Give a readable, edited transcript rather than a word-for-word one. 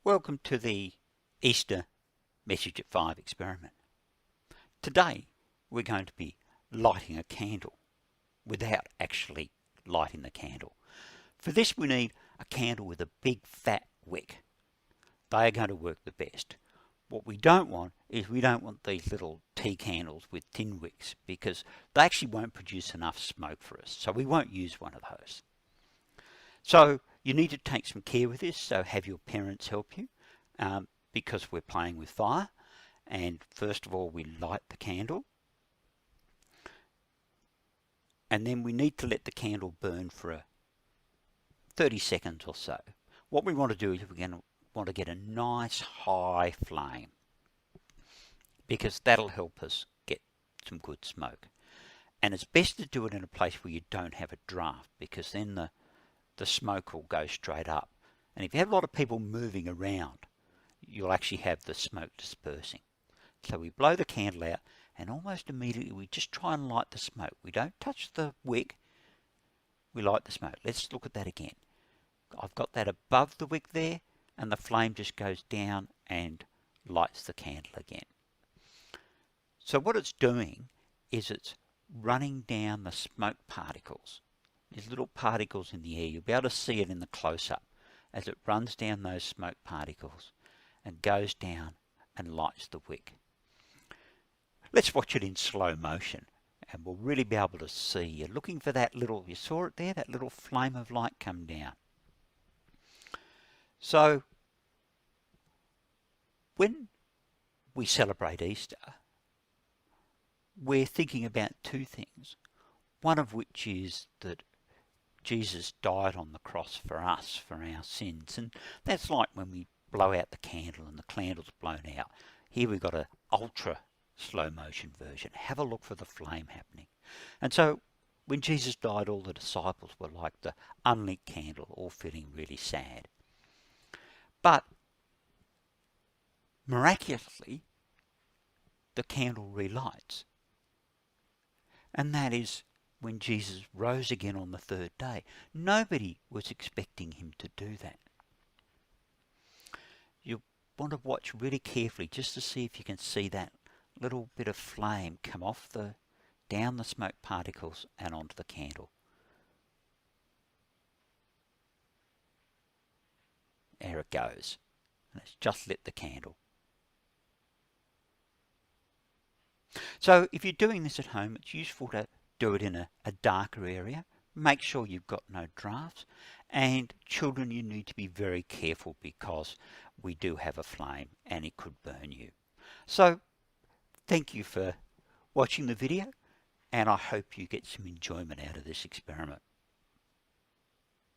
Welcome to the Easter Message at 5 experiment. Today we're going to be lighting a candle without actually lighting the candle. For this we need a candle with a big fat wick. They are going to work the best. What we don't want is we don't want these little tea candles with thin wicks because they actually won't produce enough smoke for us, so we won't use one of those. So you need to take some care with this, so have your parents help you because we're playing with fire. And first of all we light the candle, and then we need to let the candle burn for 30 seconds or so. What we want to do is we're going to want to get a nice high flame because that'll help us get some good smoke. And it's best to do it in a place where you don't have a draft, because then the smoke will go straight up. And if you have a lot of people moving around, you'll actually have the smoke dispersing. So we blow the candle out, and almost immediately we just try and light the smoke. We don't touch the wick, we light the smoke. Let's look at that again. I've got that above the wick there, and the flame just goes down and lights the candle again. So what it's doing is it's running down the smoke particles. There's little particles in the air. You'll be able to see it in the close-up as it runs down those smoke particles and goes down and lights the wick. Let's watch it in slow motion and we'll really be able to see. You're looking for that little, you saw it there, that little flame of light come down. So when we celebrate Easter, we're thinking about two things. One of which is that Jesus died on the cross for us, for our sins. And that's like when we blow out the candle and the candle's blown out. Here we've got an ultra slow motion version. Have a look for the flame happening. And so when Jesus died, all the disciples were like the unlit candle, all feeling really sad. But miraculously, the candle relights. And that is when Jesus rose again on the third day. Nobody was expecting him to do that. You want to watch really carefully just to see if you can see that little bit of flame come off down the smoke particles and onto the candle. There it goes. And it's just lit the candle. So if you're doing this at home, it's useful to do it in a darker area. Make sure you've got no drafts. And children, you need to be very careful because we do have a flame and it could burn you. So thank you for watching the video, and I hope you get some enjoyment out of this experiment.